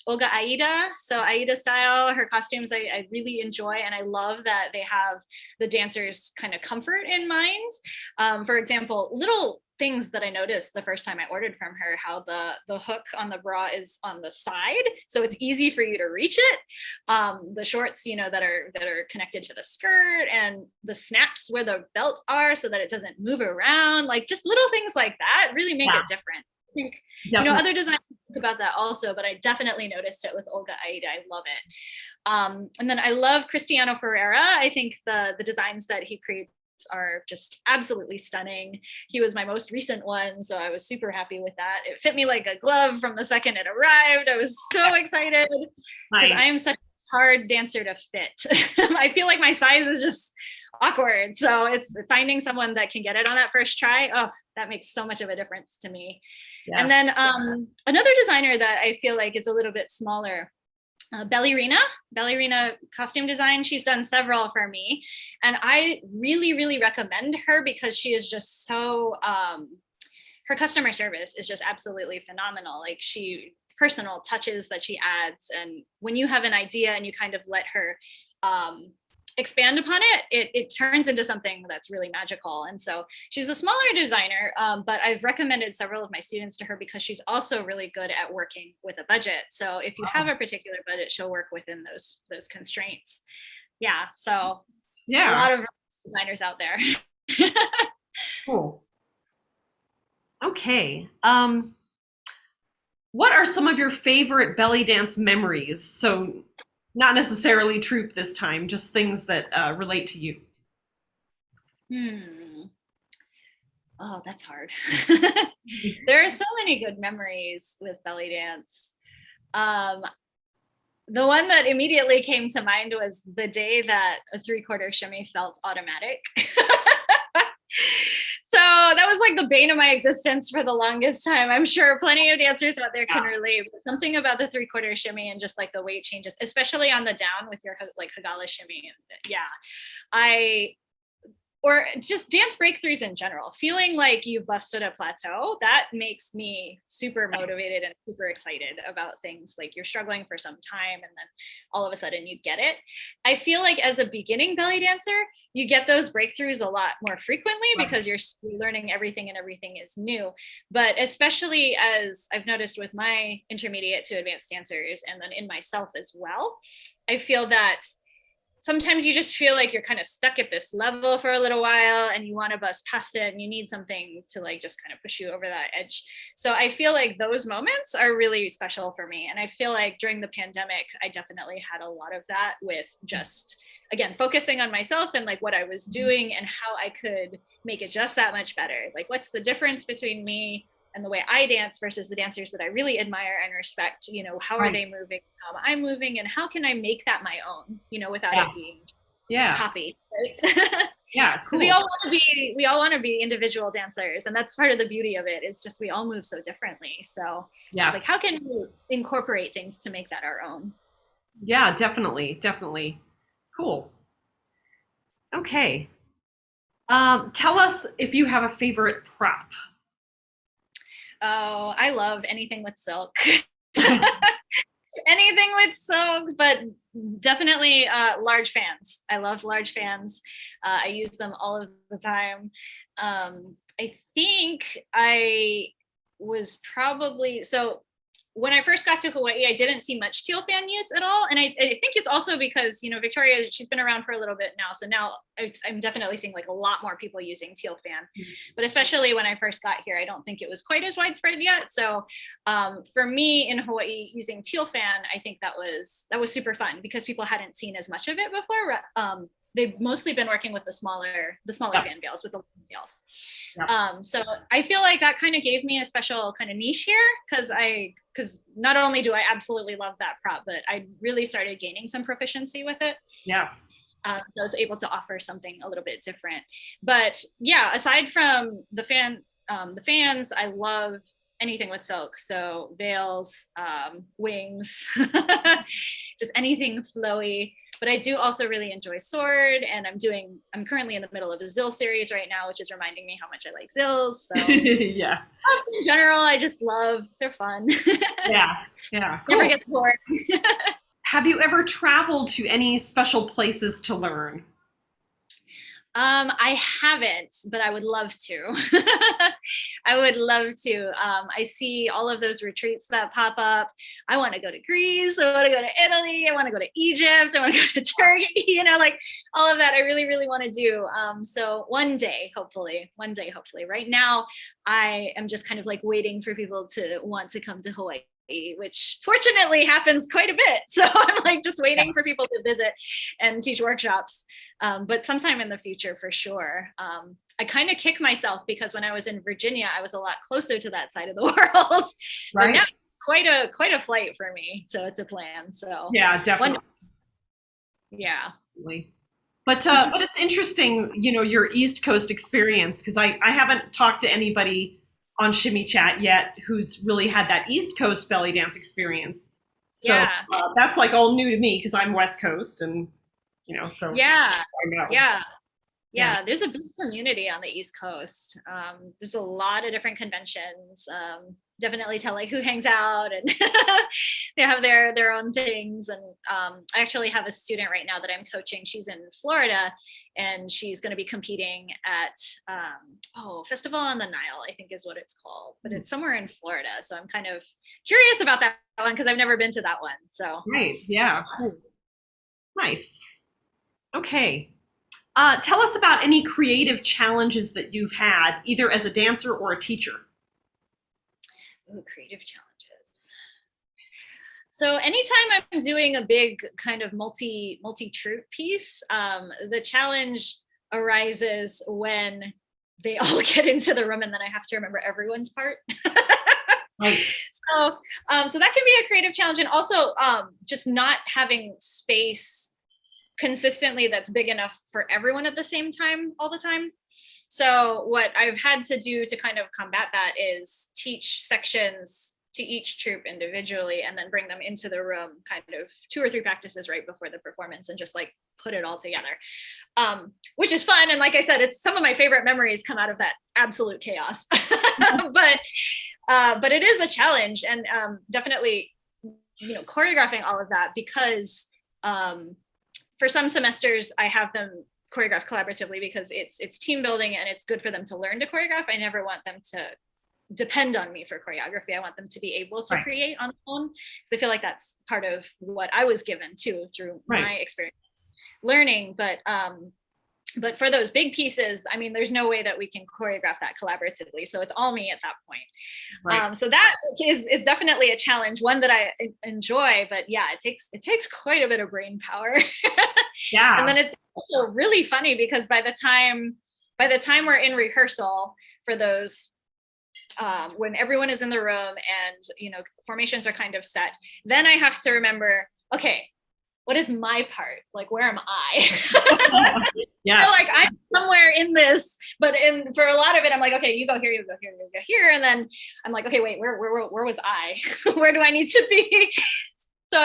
Olga Aida. So Aida style, her costumes I really enjoy. And I love that they have the dancers' kind of comfort in mind. For example, little things that I noticed the first time I ordered from her, how the hook on the bra is on the side, so it's easy for you to reach it. The shorts, you know, that are connected to the skirt, and the snaps where the belts are so that it doesn't move around. Like just little things like that really make it different. I think, you know, other designers think about that also, but I definitely noticed it with Olga Aida. I love it. And then I love Cristiano Ferreira. I think the designs that he creates are just absolutely stunning. He was my most recent one, so I was super happy with that. It fit me like a glove from the second it arrived. I was so excited because I am such a hard dancer to fit. I feel like my size is just awkward, so it's finding someone that can get it on that first try. Oh, that makes so much of a difference to me. And then another designer that I feel like is a little bit smaller, Ballerina costume design. She's done several for me, and I really recommend her because she is just so her customer service is just absolutely phenomenal. Like, personal touches that she adds, and when you have an idea and you kind of let her expand upon it turns into something that's really magical. And so she's a smaller designer, but I've recommended several of my students to her because she's also really good at working with a budget. So if you have a particular budget, she'll work within those constraints. Yeah, so a lot of designers out there. Cool. Okay. What are some of your favorite belly dance memories? So not necessarily troupe this time, just things that relate to you. Oh, that's hard. There are so many good memories with belly dance. The one that immediately came to mind was the day that a 3/4 shimmy felt automatic. So that was like the bane of my existence for the longest time. I'm sure plenty of dancers out there can relate. But something about the 3/4 shimmy and just like the weight changes, especially on the down with your like Hagala shimmy. Or just dance breakthroughs in general, feeling like you've busted a plateau, that makes me super motivated and super excited about things. Like you're struggling for some time and then all of a sudden you get it. I feel like as a beginning belly dancer, you get those breakthroughs a lot more frequently because you're learning everything and everything is new. But especially as I've noticed with my intermediate to advanced dancers and then in myself as well, I feel that sometimes you just feel like you're kind of stuck at this level for a little while and you want to bust past it and you need something to like just kind of push you over that edge. So I feel like those moments are really special for me. And I feel like during the pandemic, I definitely had a lot of that with just, again, focusing on myself and like what I was doing and how I could make it just that much better. Like, what's the difference between me and the way I dance versus the dancers that I really admire and respect? You know, how are they moving, how am I moving, and how can I make that my own, you know, without it being copied, right? Yeah, cool. Because we all want to be individual dancers, and that's part of the beauty of it, is just we all move so differently. So like, how can we incorporate things to make that our own? Yeah, definitely. Cool. Okay. Tell us if you have a favorite prop. Oh, I love anything with silk. Anything with silk, but definitely large fans. I love large fans. I use them all of the time. I think I was probably, so when I first got to Hawaii, I didn't see much teal fan use at all. And I think it's also because, you know, Victoria, she's been around for a little bit now. So now I'm definitely seeing like a lot more people using teal fan. But especially when I first got here, I don't think it was quite as widespread yet. So for me in Hawaii, using teal fan, I think that was super fun because people hadn't seen as much of it before. They've mostly been working with the smaller fan veils, with the long tails. So I feel like that kind of gave me a special kind of niche here because not only do I absolutely love that prop, but I really started gaining some proficiency with it. Yes. I was able to offer something a little bit different. But yeah, aside from the fans, I love anything with silk. So veils, wings, just anything flowy. But I do also really enjoy sword, and I'm currently in the middle of a Zill series right now, which is reminding me how much I like Zills. So Yeah. Puffs in general, I just love. They're fun. Yeah. Yeah. Cool. Never gets bored. Have you ever traveled to any special places to learn? I haven't, but I would love to. I would love to. I see all of those retreats that pop up. I want to go to Greece. I want to go to Italy. I want to go to Egypt. I want to go to Turkey, like all of that. I really, really want to do. So one day, hopefully. Right now, I am just kind of like waiting for people to want to come to Hawaii, which fortunately happens quite a bit. So I'm like just waiting for people to visit and teach workshops. But sometime in the future, for sure. I kind of kick myself because when I was in Virginia, I was a lot closer to that side of the world. But now quite a flight for me to plan. So yeah, definitely. Yeah. But it's interesting, your East Coast experience, because I haven't talked to anybody on Shimmy Chat yet who's really had that East Coast belly dance experience. So that's like all new to me because I'm West Coast, and so yeah, there's a big community on the East Coast. There's a lot of different conventions. Definitely tell like who hangs out, and they have their own things. And I actually have a student right now that I'm coaching. She's in Florida, and she's going to be competing at Festival on the Nile, I think is what it's called, but it's somewhere in Florida. So I'm kind of curious about that one because I've never been to that one. So yeah, cool, nice. Okay. Tell us about any creative challenges that you've had, either as a dancer or a teacher. Ooh, creative challenges. So anytime I'm doing a big kind of multi-troupe piece, the challenge arises when they all get into the room and then I have to remember everyone's part. Right. So that can be a creative challenge, and also just not having space consistently that's big enough for everyone at the same time all the time. So what I've had to do to kind of combat that is teach sections to each troupe individually and then bring them into the room kind of 2 or 3 practices right before the performance and just like put it all together, which is fun. And like I said, it's some of my favorite memories come out of that absolute chaos. But it is a challenge, and definitely choreographing all of that, because for some semesters, I have them choreograph collaboratively because it's team building and it's good for them to learn to choreograph. I never want them to depend on me for choreography. I want them to be able to create on their own, because I feel like that's part of what I was given too through my experience learning. But for those big pieces, I mean, there's no way that we can choreograph that collaboratively. So it's all me at that point. So that is definitely a challenge, one that I enjoy, but yeah, it takes quite a bit of brain power. Yeah. And then it's also really funny because by the time we're in rehearsal for those, when everyone is in the room and, formations are kind of set, then I have to remember, okay, what is my part? Like, where am I? Yeah. So like I'm somewhere in this, but for a lot of it, I'm like, okay, you go here, you go here, you go here. And then I'm like, okay, wait, where was I? Where do I need to be? So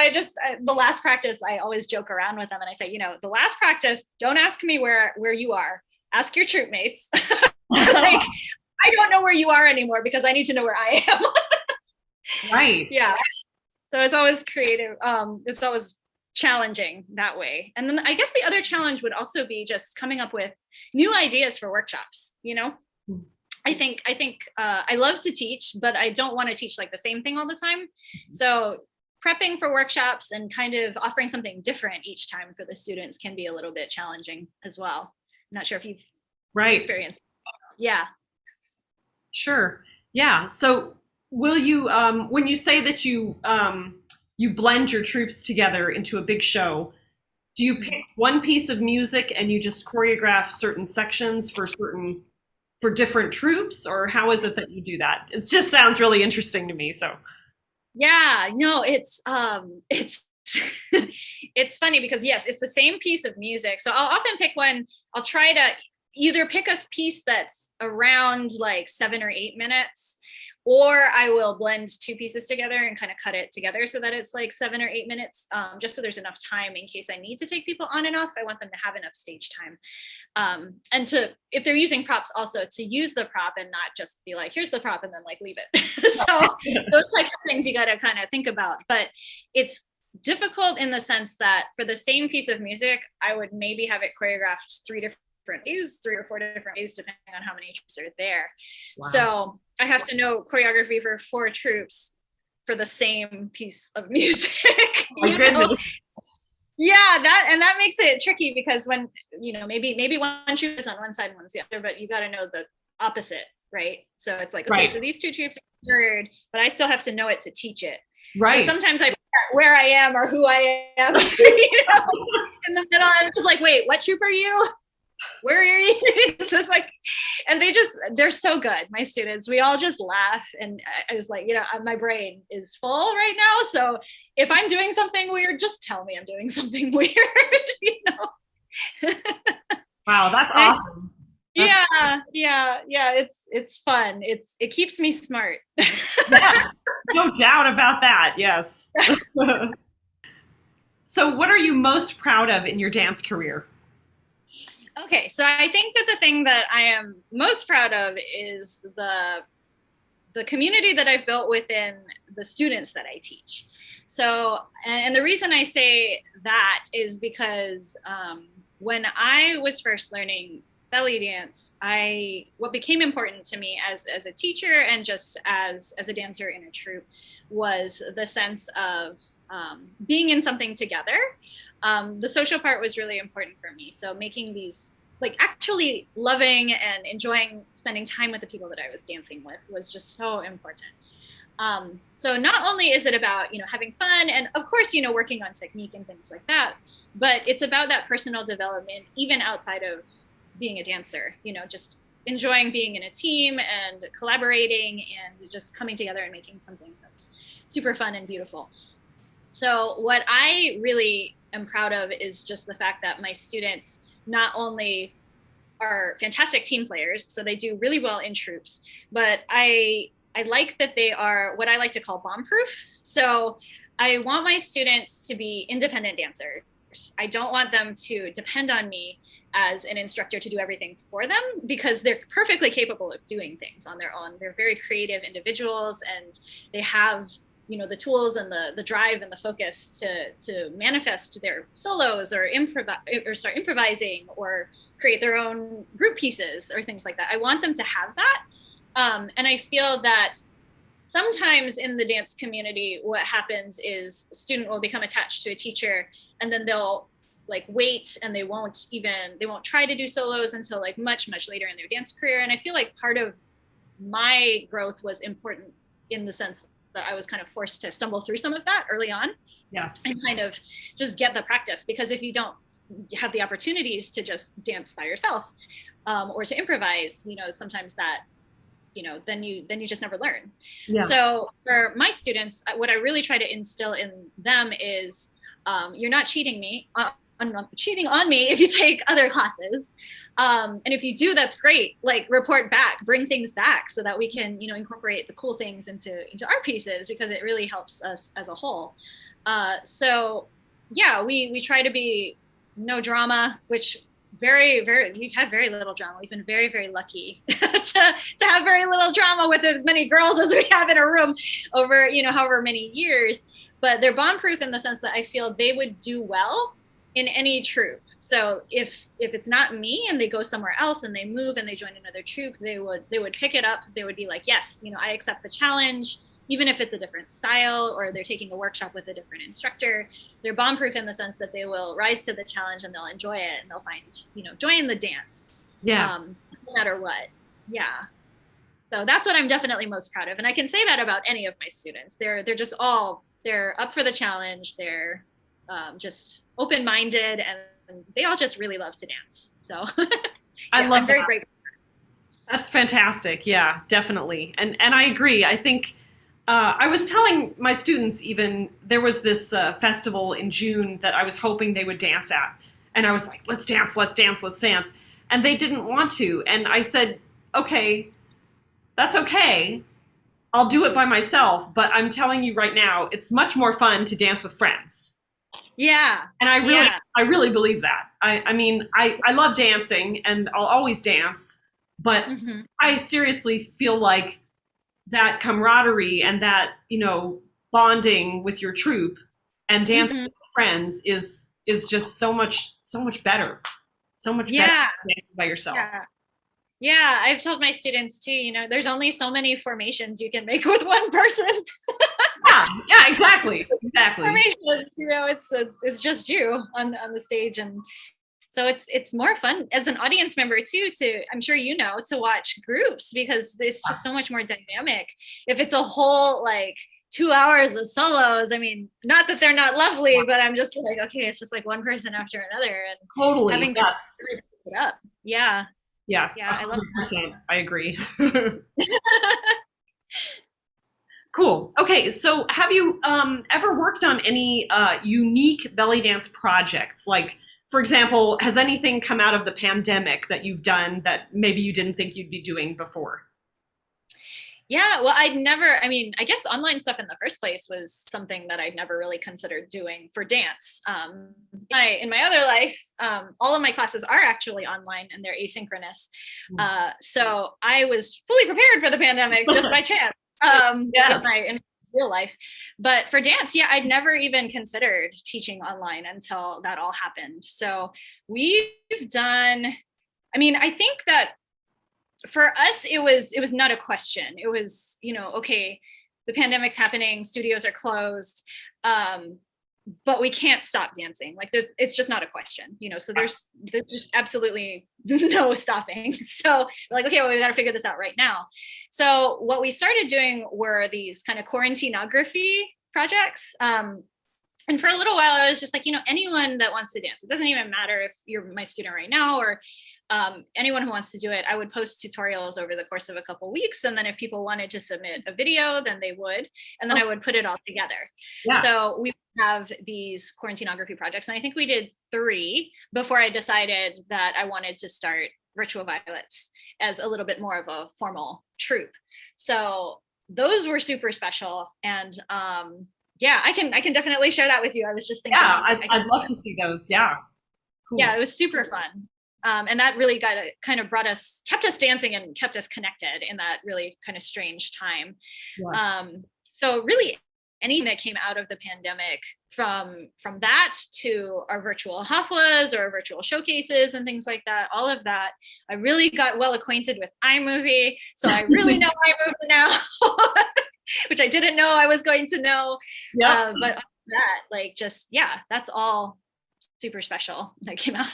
the last practice, I always joke around with them and I say, the last practice, don't ask me where you are. Ask your troop mates. Like, I don't know where you are anymore because I need to know where I am. Right. Yeah. So it's always creative. It's always challenging that way. And then I guess the other challenge would also be just coming up with new ideas for workshops. I think I love to teach, but I don't want to teach like the same thing all the time. So prepping for workshops and kind of offering something different each time for the students can be a little bit challenging as well. I'm not sure if you've experienced. Yeah. Sure. Yeah. So will you, when you say that you blend your troops together into a big show, do you pick one piece of music and you just choreograph certain sections for different troops, or how is it that you do that? It just sounds really interesting to me. So yeah, no, it's it's funny because yes, it's the same piece of music. So I'll often pick one. I'll try to either pick a piece that's around like 7 or 8 minutes, or I will blend two pieces together and kind of cut it together so that it's like 7 or 8 minutes, just so there's enough time in case I need to take people on and off. I want them to have enough stage time. And if they're using props, also to use the prop and not just be like, here's the prop and then like leave it. So those types of things you got to kind of think about. But it's difficult in the sense that for the same piece of music, I would maybe have it choreographed 3 or 4 different ways, depending on how many troops are there. Wow. So I have to know choreography for 4 troops for the same piece of music. My goodness. Yeah, that makes it tricky because when, maybe one troop is on one side and one's the other, but you got to know the opposite, right? So it's like, okay, so these 2 troops are third, but I still have to know it to teach it. Right. So sometimes I forget where I am or who I am, in the middle. I'm just like, wait, what troop are you? Where are you? So it's like, and they're so good. My students, we all just laugh. And I was like, my brain is full right now. So if I'm doing something weird, just tell me I'm doing something weird, Wow, that's awesome. Yeah. It's fun. It keeps me smart. Yeah, no doubt about that. Yes. So what are you most proud of in your dance career? Okay, so I think that the thing that I am most proud of is the community that I've built within the students that I teach. So, and the reason I say that is because when I was first learning belly dance, what became important to me as a teacher and just as a dancer in a troupe was the sense of being in something together. The social part was really important for me. So making these, like actually loving and enjoying spending time with the people that I was dancing with was just so important. So not only is it about, having fun and of course, working on technique and things like that, but it's about that personal development, even outside of being a dancer, just enjoying being in a team and collaborating and just coming together and making something that's super fun and beautiful. So what I really am proud of is just the fact that my students not only are fantastic team players, so they do really well in troops, but I like that they are what I like to call bomb-proof. So I want my students to be independent dancers. I don't want them to depend on me as an instructor to do everything for them because they're perfectly capable of doing things on their own. They're very creative individuals and they have the tools and the drive and the focus to manifest their solos or start improvising or create their own group pieces or things like that. I want them to have that. And I feel that sometimes in the dance community, what happens is a student will become attached to a teacher and then they'll wait and they won't try to do solos until much, much later in their dance career. And I feel like part of my growth was important in the sense that I was kind of forced to stumble through some of that early on. Yes. And kind of just get the practice, because if you don't have the opportunities to just dance by yourself or to improvise, sometimes that, then you just never learn. Yeah. So for my students, what I really try to instill in them is you're not cheating on me if you take other classes. And if you do, that's great. Report back, bring things back so that we can, incorporate the cool things into our pieces, because it really helps us as a whole. So yeah, we try to be no drama, which we've had very little drama. We've been very, very lucky to have very little drama with as many girls as we have in a room over, however many years. But they're bomb-proof in the sense that I feel they would do well in any troupe. So if it's not me and they go somewhere else and they move and they join another troupe, they would pick it up. They would be like, yes, I accept the challenge, even if it's a different style or they're taking a workshop with a different instructor. They're bomb-proof in the sense that they will rise to the challenge and they'll enjoy it and they'll find joy in the dance. Yeah. No matter what. Yeah. So that's what I'm definitely most proud of. And I can say that about any of my students. They're up for the challenge. They're just open-minded and they all just really love to dance. So I'm very grateful. That's fantastic. Yeah, definitely. And I agree. I think I was telling my students, even there was this festival in June that I was hoping they would dance at. And I was like, let's dance. And they didn't want to. And I said, okay, that's okay. I'll do it by myself, but I'm telling you right now, it's much more fun to dance with friends. Yeah. And Yeah. I really believe that. I mean, I love dancing and I'll always dance, but Hmm. I seriously feel like that camaraderie and that, bonding with your troupe and dancing Hmm. with friends is just so much better. So much better Yeah. than dancing by yourself. Yeah. Yeah. I've told my students too, there's only so many formations you can make with one person. Yeah, yeah, exactly. Exactly. Formations, it's just you on the stage. And so it's more fun as an audience member too, I'm sure to watch groups, because it's just so much more dynamic. If it's a whole like 2 hours of solos, I mean, not that they're not lovely, but I'm just like, okay, it's just like one person after another, and Totally. having to Yes. pick it up. Yeah. Yes. Yeah, I love 100%. I agree. that. Cool. Okay, so have you ever worked on any unique belly dance projects? Like, for example, has anything come out of the pandemic that you've done that maybe you didn't think you'd be doing before? Yeah, well, I mean, I guess online stuff in the first place was something that I'd never really considered doing for dance. In my other life, all of my classes are actually online and they're asynchronous. So I was fully prepared for the pandemic just by chance, Yes. in real life. But for dance, yeah, I'd never even considered teaching online until that all happened. So we've done, I mean, I think that for us it was not a question. It was, okay, the pandemic's happening, studios are closed, but we can't stop dancing. Like it's just not a question, so there's just absolutely no stopping. So we're like, okay, well, we got to figure this out right now. So what we started doing were these kind of quarantinography projects. And for a little while, I was just like, anyone that wants to dance, it doesn't even matter if you're my student right now or anyone who wants to do it. I would post tutorials over the course of a couple of weeks. And then if people wanted to submit a video, then they would. And then I would put it all together. Yeah. So we have these quarantinography projects. And I think we did 3 before I decided that I wanted to start Virtual Violets as a little bit more of a formal troupe. So those were super special. And yeah, I can definitely share that with you. I was just thinking. Yeah, I'd love to see those. Yeah. Cool. Yeah, it was super fun. And that really kept us dancing and kept us connected in that really kind of strange time. Yes. So really anything that came out of the pandemic, from that to our virtual haflas or virtual showcases and things like that, all of that, I really got well acquainted with iMovie. So I really know iMovie now, which I didn't know I was going to know. Yeah. But that, like, just, yeah, that's all super special that came out.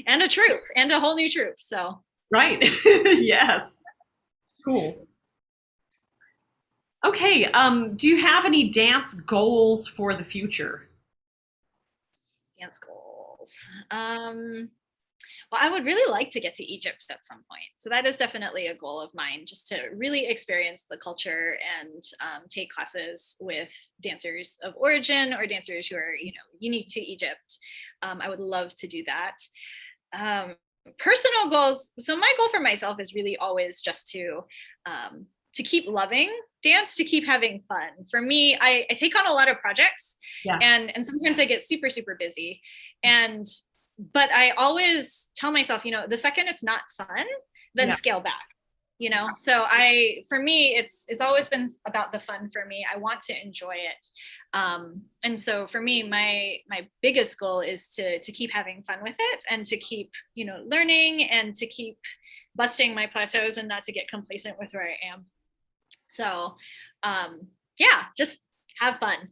And a troupe and a whole new troupe. So right. Yes. Cool. Okay. Do you have any dance goals for the future? dance goals. Well, I would really like to get to Egypt at some point. So that is definitely a goal of mine, just to really experience the culture and take classes with dancers of origin or dancers who are, unique to Egypt. I would love to do that. Personal goals. So my goal for myself is really always just to keep loving dance, to keep having fun. For me, I take on a lot of projects, and sometimes I get super, super busy. But I always tell myself, the second it's not fun, then scale back. So for me, it's always been about the fun for me. I want to enjoy it. And so for me, my biggest goal is to keep having fun with it, and to keep, learning, and to keep busting my plateaus, and not to get complacent with where I am. So, just have fun.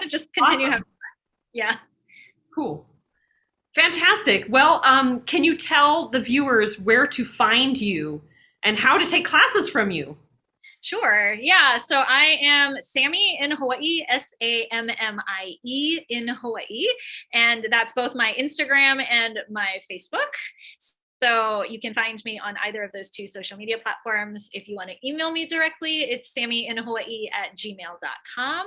Just continue having fun. Yeah. Cool. Fantastic. Well, can you tell the viewers where to find you and how to take classes from you? Sure. Yeah. So I am Sammie in Hawaii, Sammie in Hawaii. And that's both my Instagram and my Facebook. So you can find me on either of those two social media platforms. If you want to email me directly, it's sammieinhawaii@gmail.com.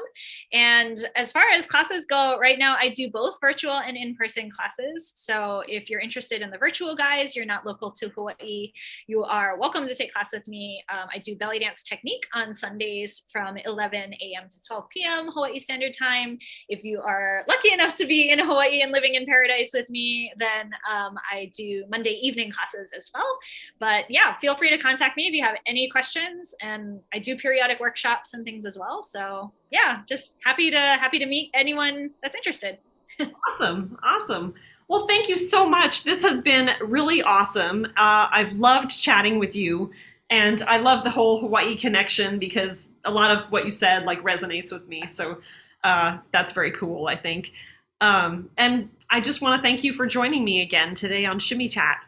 And as far as classes go, right now I do both virtual and in-person classes. So if you're interested in the virtual guys, you're not local to Hawaii, you are welcome to take class with me. I do belly dance technique on Sundays from 11 a.m. to 12 p.m. Hawaii Standard Time. If you are lucky enough to be in Hawaii and living in paradise with me, then I do Monday evening classes as well. But yeah, feel free to contact me if you have any questions. And I do periodic workshops and things as well. So yeah, just happy to meet anyone that's interested. Awesome. Awesome. Well, thank you so much. This has been really awesome. I've loved chatting with you. And I love the whole Hawaii connection because a lot of what you said like resonates with me. So that's very cool, I think. And I just want to thank you for joining me again today on Shimmy Chat.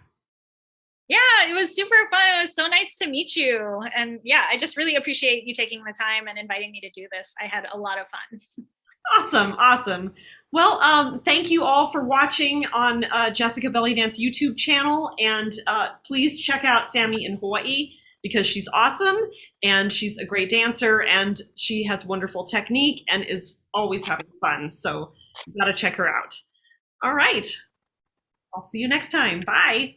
Yeah, it was super fun. It was so nice to meet you. And yeah, I just really appreciate you taking the time and inviting me to do this. I had a lot of fun. Awesome, awesome. Well, thank you all for watching on Jessikah Bellydance YouTube channel. And please check out Sammie in Hawaii because she's awesome and she's a great dancer and she has wonderful technique and is always having fun. So you gotta check her out. All right. I'll see you next time. Bye.